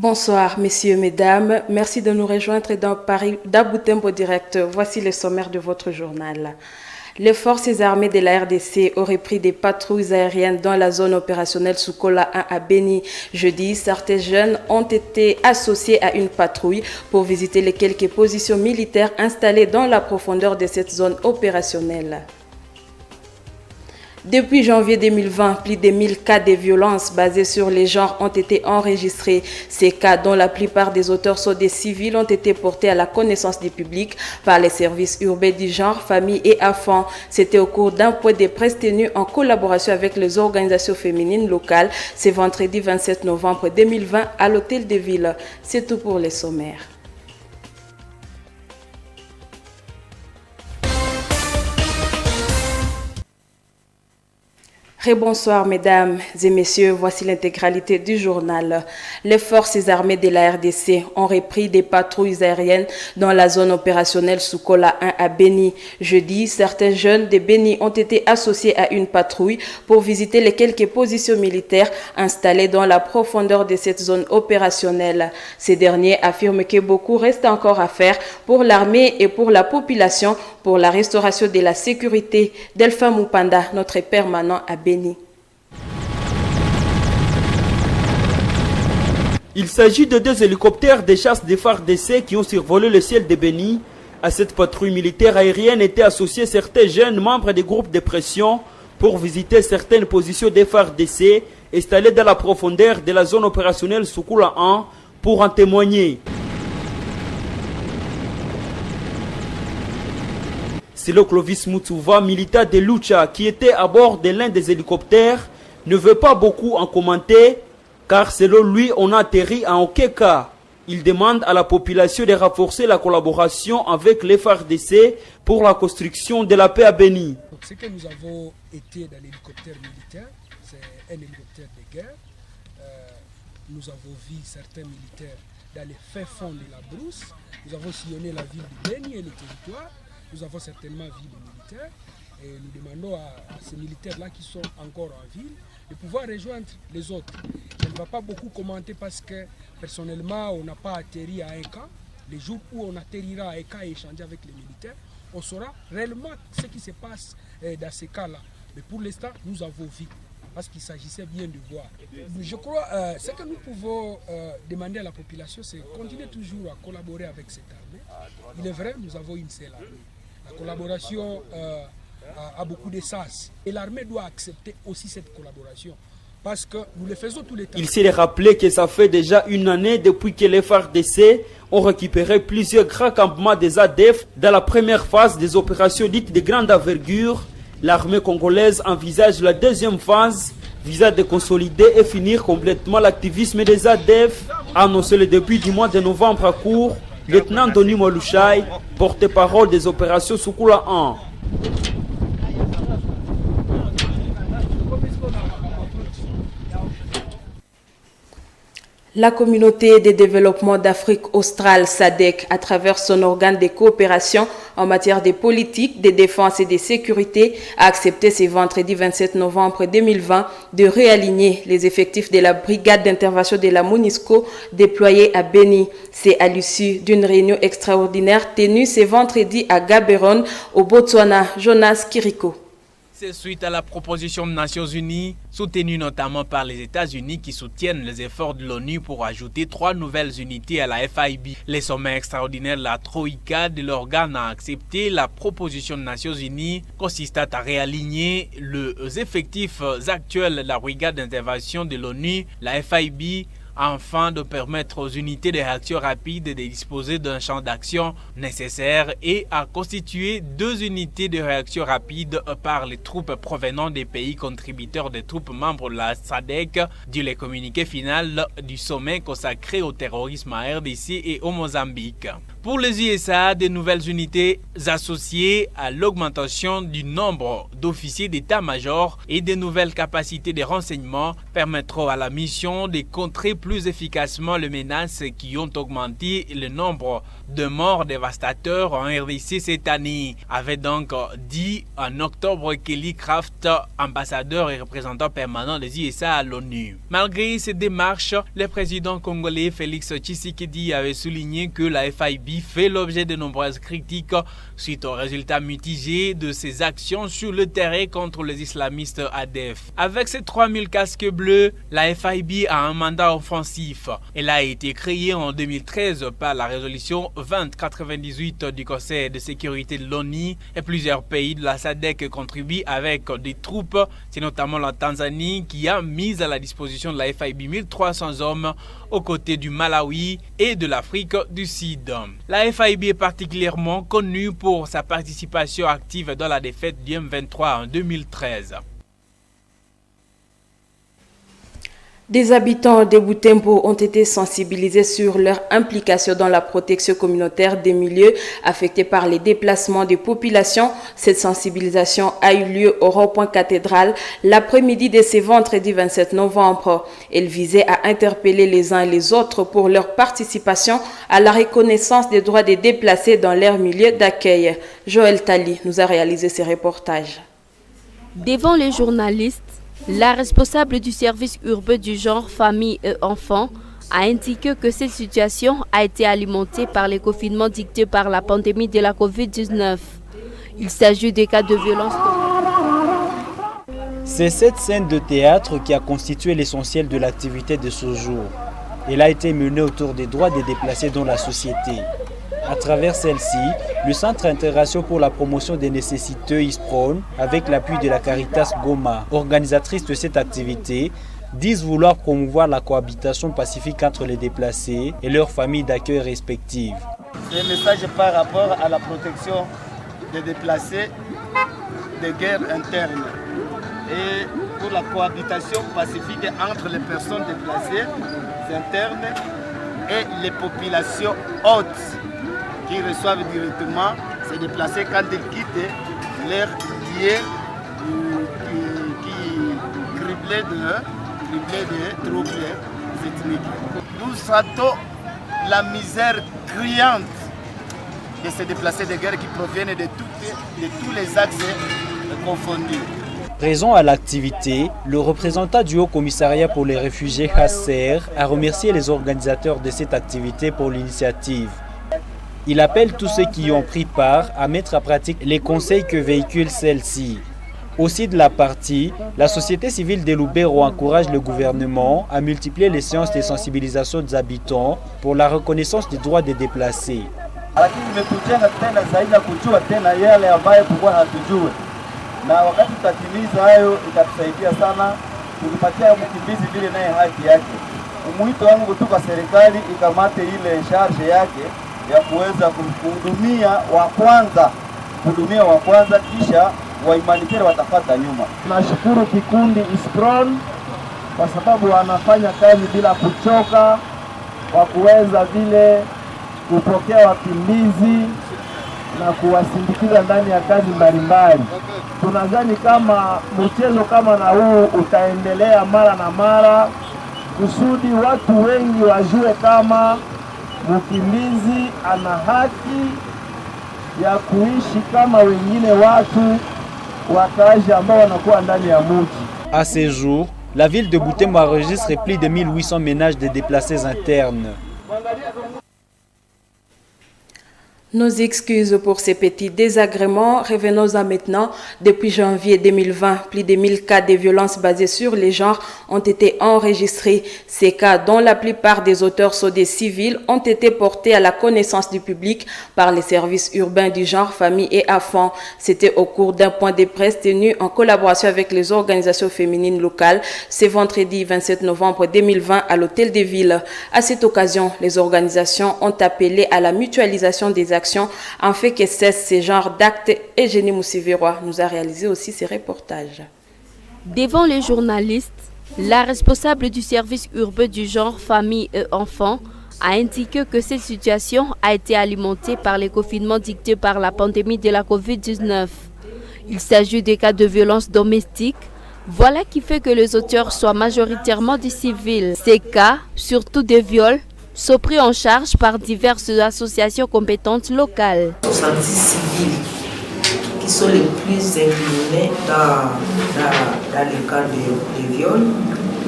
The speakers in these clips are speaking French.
Bonsoir, messieurs, mesdames. Merci de nous rejoindre dans Paris d'Aboutempo Direct. Voici le sommaire de votre journal. Les forces armées de la RDC auraient pris des patrouilles aériennes dans la zone opérationnelle Soukola 1 à Beni. Jeudi, certains jeunes ont été associés à une patrouille pour visiter les quelques positions militaires installées dans la profondeur de cette zone opérationnelle. Depuis janvier 2020, plus de 1000 cas de violences basées sur les genres ont été enregistrés. Ces cas, dont la plupart des auteurs sont des civils, ont été portés à la connaissance du public par les services urbains du genre, famille et enfants. C'était au cours d'un point de presse tenu en collaboration avec les organisations féminines locales ce vendredi 27 novembre 2020 à l'Hôtel de Ville. C'est tout pour les sommaires. Bonsoir mesdames et messieurs, voici l'intégralité du journal. Les forces armées de la RDC ont repris des patrouilles aériennes dans la zone opérationnelle Soukola 1 à Beni. Jeudi, certains jeunes de Beni ont été associés à une patrouille pour visiter les quelques positions militaires installées dans la profondeur de cette zone opérationnelle. Ces derniers affirment que beaucoup reste encore à faire pour l'armée et pour la population pour la restauration de la sécurité. Delphin Moupanda, notre permanent à Beni. Il s'agit de deux hélicoptères de chasse des FARDC qui ont survolé le ciel de Beni. À cette patrouille militaire aérienne étaient associés certains jeunes membres des groupes de pression pour visiter certaines positions des FARDC installées dans la profondeur de la zone opérationnelle Soukoula 1 pour en témoigner. C'est le Clovis Moutouva, militant de Lucha, qui était à bord de l'un des hélicoptères, ne veut pas beaucoup en commenter, car selon lui, on a atterri en aucun cas. Il demande à la population de renforcer la collaboration avec les FARDC pour la construction de la paix à Beni. Donc, ce que nous avons été dans l'hélicoptère militaire, c'est un hélicoptère de guerre. Nous avons vu certains militaires dans les fins fonds de la brousse. Nous avons sillonné la ville de Beni et le territoire. Nous avons certainement vu les militaires et nous demandons à ces militaires-là qui sont encore en ville de pouvoir rejoindre les autres. Je ne vais pas beaucoup commenter parce que personnellement, on n'a pas atterri à un camp. Les jours où on atterrira à un camp et échanger avec les militaires, on saura réellement ce qui se passe dans ces cas-là. Mais pour l'instant, nous avons vu parce qu'il s'agissait bien de voir. Je crois ce que nous pouvons demander à la population, c'est continuer toujours à collaborer avec cette armée. Il est vrai, nous avons une seule armée. La collaboration a beaucoup de sens. Et l'armée doit accepter aussi cette collaboration. Parce que nous le faisons tous les temps. Il s'est rappelé que ça fait déjà une année depuis que les FARDC ont récupéré plusieurs grands campements des ADF dans la première phase des opérations dites de grande envergure. L'armée congolaise envisage la deuxième phase visant de consolider et finir complètement l'activisme des ADF, a annoncé le début du mois de novembre à court. Lieutenant Denis Molouchaï, porte-parole des opérations Soukoula 1. La communauté de développement d'Afrique australe, SADC, à travers son organe de coopération en matière de politique, de défense et de sécurité, a accepté ce vendredi 27 novembre 2020 de réaligner les effectifs de la brigade d'intervention de la MONUSCO déployée à Beni. C'est à l'issue d'une réunion extraordinaire tenue ce vendredi à Gaborone, au Botswana. Jonas Kiriko. C'est suite à la proposition des Nations Unies, soutenue notamment par les États-Unis qui soutiennent les efforts de l'ONU pour ajouter 3 nouvelles unités à la FIB. Les sommets extraordinaires de la Troïka de l'organe a accepté la proposition des Nations Unies consistant à réaligner les effectifs actuels de la brigade d'intervention de l'ONU, la FIB, afin de permettre aux unités de réaction rapide de disposer d'un champ d'action nécessaire et à constituer 2 unités de réaction rapide par les troupes provenant des pays contributeurs des troupes membres de la SADC, dit le communiqué final du sommet consacré au terrorisme à RDC et au Mozambique. Pour les USA, de nouvelles unités associées à l'augmentation du nombre d'officiers d'état-major et de nouvelles capacités de renseignement permettront à la mission de contrer plus plus efficacement les menaces qui ont augmenté le nombre de morts dévastateurs en RDC cette année, avait donc dit en octobre Kelly Craft, ambassadeur et représentant permanent des USA à l'ONU. Malgré ces démarches, le président congolais Félix Tshisekedi avait souligné que la FIB fait l'objet de nombreuses critiques suite aux résultats mitigés de ses actions sur le terrain contre les islamistes ADF. Avec ses 3000 casques bleus, la FIB a un mandat offensif. Elle a été créée en 2013 par la résolution 2098 du Conseil de sécurité de l'ONU et plusieurs pays de la SADC contribuent avec des troupes. C'est notamment la Tanzanie qui a mis à la disposition de la FIB 1300 hommes aux côtés du Malawi et de l'Afrique du Sud. La FIB est particulièrement connue pour sa participation active dans la défaite du M23 en 2013. Des habitants de Butembo ont été sensibilisés sur leur implication dans la protection communautaire des milieux affectés par les déplacements des populations. Cette sensibilisation a eu lieu au rond-point cathédrale l'après-midi de ce vendredi 27 novembre. Elle visait à interpeller les uns et les autres pour leur participation à la reconnaissance des droits des déplacés dans leur milieu d'accueil. Joël Tali nous a réalisé ces reportages. Devant les journalistes, la responsable du service urbain du genre famille et enfants a indiqué que cette situation a été alimentée par les confinements dictés par la pandémie de la Covid-19. Il s'agit des cas de violence. C'est cette scène de théâtre qui a constitué l'essentiel de l'activité de ce jour. Elle a été menée autour des droits des déplacés dans la société. À travers celle-ci, le Centre Intégration pour la promotion des nécessiteux ISPRON, avec l'appui de la Caritas Goma, organisatrice de cette activité, disent vouloir promouvoir la cohabitation pacifique entre les déplacés et leurs familles d'accueil respectives. C'est un message par rapport à la protection des déplacés des guerres internes et pour la cohabitation pacifique entre les personnes déplacées internes et les populations hautes qui reçoivent directement ces déplacés quand ils quittent leur lieu qui criblé de troubles ethniques. Nous sentons la misère criante de ces déplacés de guerre qui proviennent de tous les axes confondus. Présent à l'activité, le représentant du Haut Commissariat pour les réfugiés HACER a remercié les organisateurs de cette activité pour l'initiative. Il appelle tous ceux qui y ont pris part à mettre à pratique les conseils que véhicule celle-ci. Aussi de la partie, la société civile de Lubero encourage le gouvernement à multiplier les séances de sensibilisation des habitants pour la reconnaissance des droits des déplacés. Na wakati tutatimiza hayo itatusaidia sana tukipatia mkimbizi vile naye haki yake. Mwito wangu kutoka serikali ikamate ile charge yake ya kuweza kuhudumia wa kwanza kisha wahumanitarian watapata nyuma. Tunashukuru kikundi ISPRON kwa sababu wanafanya kazi bila kuchoka kwa kuweza vile kupokea wakimbizi na kuwasindikiza ndani ya kazi mbalimbali. Tunadhani kama mchezo kama na huu utaendelea mara na mara kusudi watu wengi wajue kama mkimbizi ana haki ya kuishi kama wengine watu wakaaji ambao wanakuwa ndani ya mji. À ce jour, la ville de Butembo enregistre plus de 1800 ménages de déplacés internes. Nos excuses pour ces petits désagréments. Revenons-en maintenant. Depuis janvier 2020, plus de 1000 cas de violences basées sur les genres ont été enregistrés. Ces cas, dont la plupart des auteurs sont des civils, ont été portés à la connaissance du public par les services urbains du genre, famille et enfants. C'était au cours d'un point de presse tenu en collaboration avec les organisations féminines locales ce vendredi 27 novembre 2020 à l'Hôtel de Ville. À cette occasion, les organisations ont appelé à la mutualisation des actions afin que cesse ce genre d'actes. Et Jenny Moussivirois nous a réalisé aussi ces reportages. Devant les journalistes, la responsable du service urbain du genre famille et enfants a indiqué que cette situation a été alimentée par les confinements dictés par la pandémie de la Covid-19. Il s'agit des cas de violence domestique, Voilà qui fait que les auteurs soient majoritairement des civils. Ces cas, surtout des viols, sont pris en charge par diverses associations compétentes locales. 66 civils qui sont les plus incriminés dans le cas de viol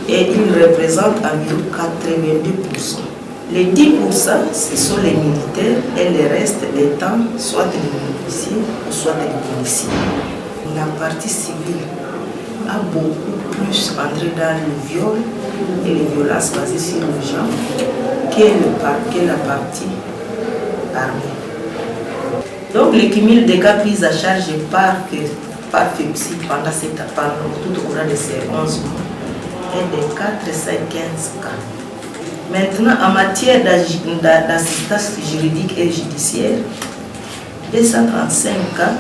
et ils représentent environ 82%. Les 10%, ce sont les militaires et le reste étant soit les policiers ou soit les policiers. La partie civile a beaucoup plus entré dans le viol et les violences basées sur les gens que la partie armée. Donc le cumul des cas pris à charge par FEPSI pendant tout au cours de ces 11 mois est de 415 cas. Maintenant, en matière d'assistance juridique et judiciaire, 235 cas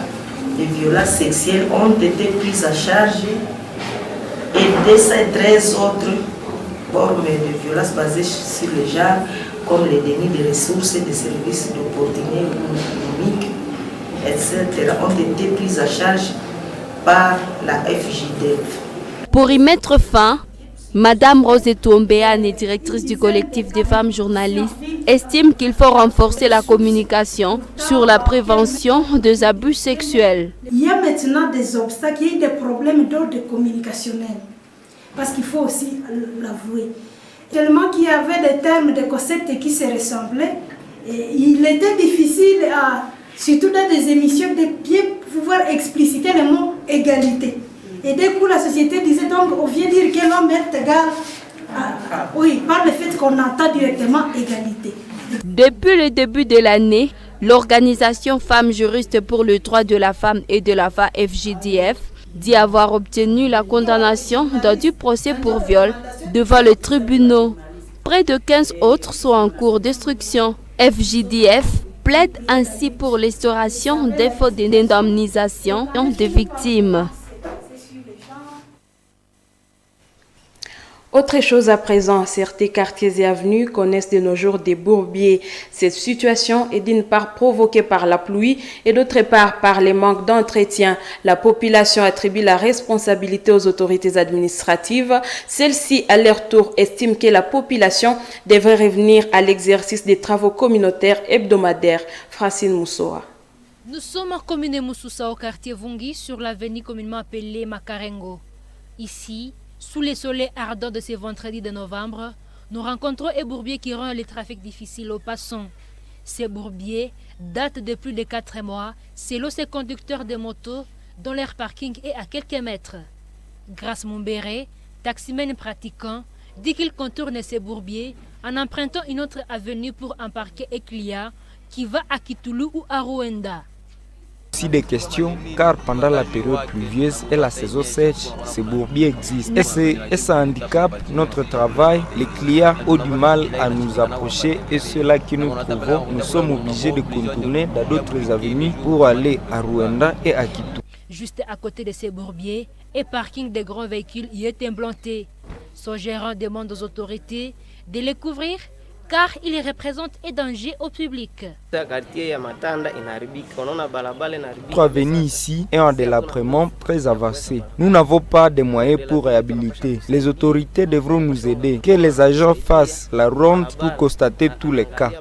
de violences sexuelles ont été pris à charge et 213 autres formes de violences basées sur le genre, comme les dénis de ressources et des services d'opportunité économique, etc., ont été prises à charge par la FJDF. Pour y mettre fin, Madame Rosetou Ombéane, directrice du collectif des femmes journalistes, estime qu'il faut renforcer la communication sur la prévention des abus sexuels. Il y a maintenant des obstacles, il y a des problèmes d'ordre communicationnel. Parce qu'il faut aussi l'avouer. Tellement qu'il y avait des termes, des concepts qui se ressemblaient, et il était difficile, surtout dans des émissions, de bien pouvoir expliciter le mot égalité. Et d'un coup, la société disait donc, on vient dire que l'homme est égal, par le fait qu'on entend directement égalité. Depuis le début de l'année, l'organisation Femmes juristes pour le droit de la femme et de la femme FJDF dit avoir obtenu la condamnation dans du procès pour viol devant les tribunaux. Près de 15 autres sont en cours d'instruction. FJDF plaide ainsi pour l'instauration des fonds d'indemnisation des victimes. Autre chose à présent, certains quartiers et avenues connaissent de nos jours des bourbiers. Cette situation est d'une part provoquée par la pluie et d'autre part par les manques d'entretien. La population attribue la responsabilité aux autorités administratives. Celles-ci, à leur tour, estiment que la population devrait revenir à l'exercice des travaux communautaires hebdomadaires. Francine Moussoa. Nous sommes en commune Moussoussa au quartier Vungi sur l'avenue communément appelée Makarengo. Ici, sous les soleils ardents de ce vendredi de novembre, nous rencontrons un bourbier qui rend le trafic difficile aux passants. Ces bourbiers datent de plus de 4 mois, selon ces conducteurs de motos dont leur parking est à quelques mètres. Grâce Mumbere, taximène pratiquant, dit qu'il contourne ces bourbiers en empruntant une autre avenue pour embarquer un client qui va à Kitulu ou à Rwanda. Aussi des questions, car pendant la période pluvieuse et la saison sèche, ces bourbiers existent. Et ça handicape notre travail. Les clients ont du mal à nous approcher et ceux-là que nous trouvons, nous sommes obligés de contourner dans d'autres avenues pour aller à Rwanda et à Kitulu. Juste à côté de ces bourbiers, un parking de grands véhicules y est implanté. Son gérant demande aux autorités de les couvrir car il représente un danger au public. Notre avenue ici est en délabrement très avancé. Nous n'avons pas de moyens pour réhabiliter. Les autorités devront nous aider. Que les agents fassent la ronde pour constater tous les cas.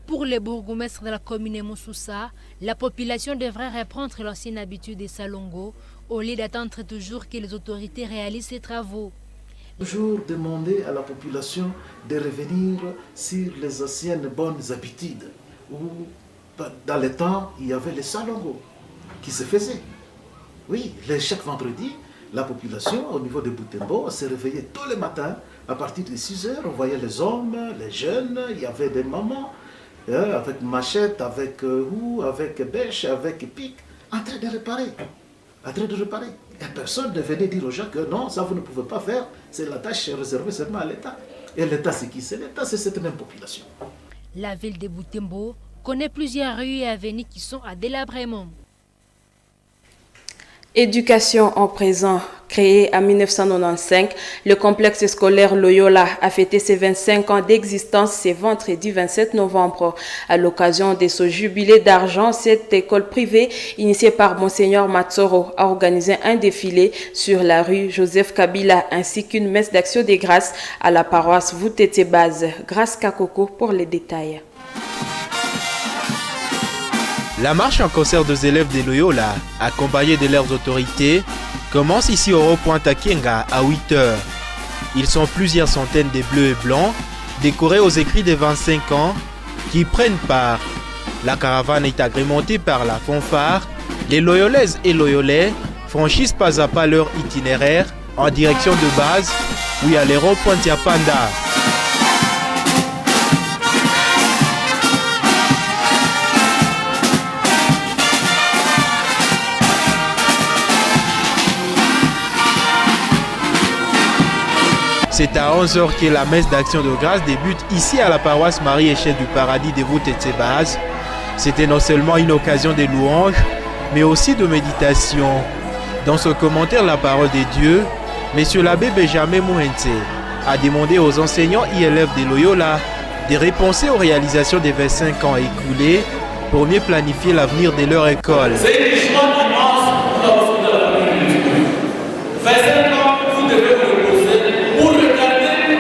Pour les bourgmestres de la commune Moussoussa, la population devrait reprendre l'ancienne habitude des salongo au lieu d'attendre toujours que les autorités réalisent ces travaux. Toujours demander à la population de revenir sur les anciennes bonnes habitudes où dans le temps il y avait les salongo qui se faisaient. Oui, chaque vendredi, la population au niveau de Butembo se réveillait tous les matins à partir de 6 heures. On voyait les hommes, les jeunes, il y avait des mamans avec machette, avec houe, avec bêche, avec pic, en train de réparer. Et personne ne venait dire aux gens que non, ça vous ne pouvez pas faire, c'est la tâche réservée seulement à l'État. Et l'État, c'est qui? C'est l'État, c'est cette même population. La ville de Butembo connaît plusieurs rues et avenues qui sont à délabrement. Éducation en présent. Créé en 1995, le complexe scolaire Loyola a fêté ses 25 ans d'existence ce vendredi 27 novembre. À l'occasion de ce jubilé d'argent, cette école privée, initiée par Monseigneur Matsoro, a organisé un défilé sur la rue Joseph Kabila ainsi qu'une messe d'action des grâces à la paroisse Vutete Base. Grâce Kakoko pour les détails. La marche en concert des élèves de Loyola, accompagnés de leurs autorités, commence ici au rond-point Takenga à 8h. Ils sont plusieurs centaines de bleus et blancs, décorés aux écrits des 25 ans, qui prennent part. La caravane est agrémentée par la fanfare. Les Loyolaises et Loyolais franchissent pas à pas leur itinéraire en direction de base, où il y a les ronds-points Tiapanda. C'est à 11h que la messe d'action de grâce débute ici à la paroisse Marie-Échelle du Paradis de Vutete Base. C'était non seulement une occasion de louange, mais aussi de méditation. Dans ce commentaire La Parole de Dieu, M. l'abbé Benjamin Mouhente a demandé aux enseignants et élèves de Loyola de repenser aux réalisations des 25 ans écoulés pour mieux planifier l'avenir de leur école. C'est une joie immense pour la de la communauté. 25 ans, vous devez vous reposer pour regarder,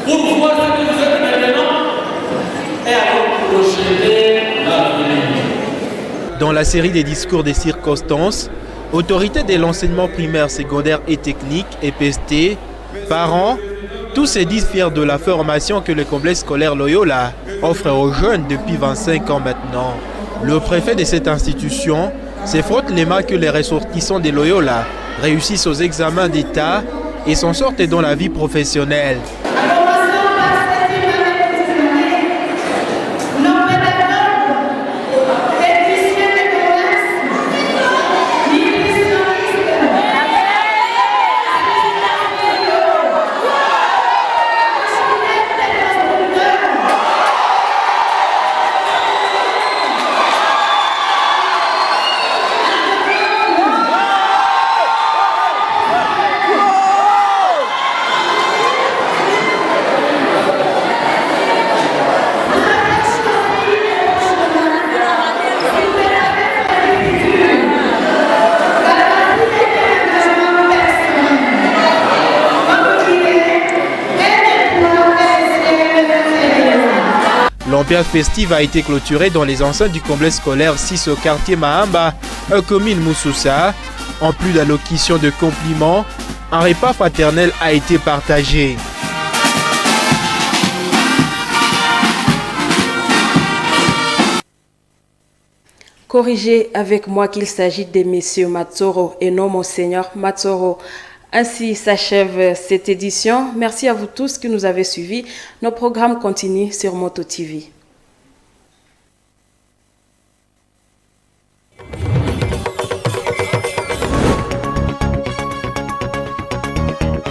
pour voir ce que vous êtes maintenant et alors projeter l'avenir. Dans la série des discours des circonstances, autorités de l'enseignement primaire, secondaire et technique, EPST, parents, tous se disent fiers de la formation que le complexe scolaire Loyola offre aux jeunes depuis 25 ans maintenant. Le préfet de cette institution se frotte les mains que les ressortissants de Loyola réussissent aux examens d'État et s'en sortent dans la vie professionnelle. L'ambiance festive a été clôturée dans les enceintes du complexe scolaire 6 au quartier Mahamba, commune Moussoussa. En plus d'allocution de compliments, un repas fraternel a été partagé. Corrigez avec moi qu'il s'agit de messieurs Matsoro et non Monseigneur Matsoro. Ainsi s'achève cette édition. Merci à vous tous qui nous avez suivis. Nos programmes continuent sur Moto TV.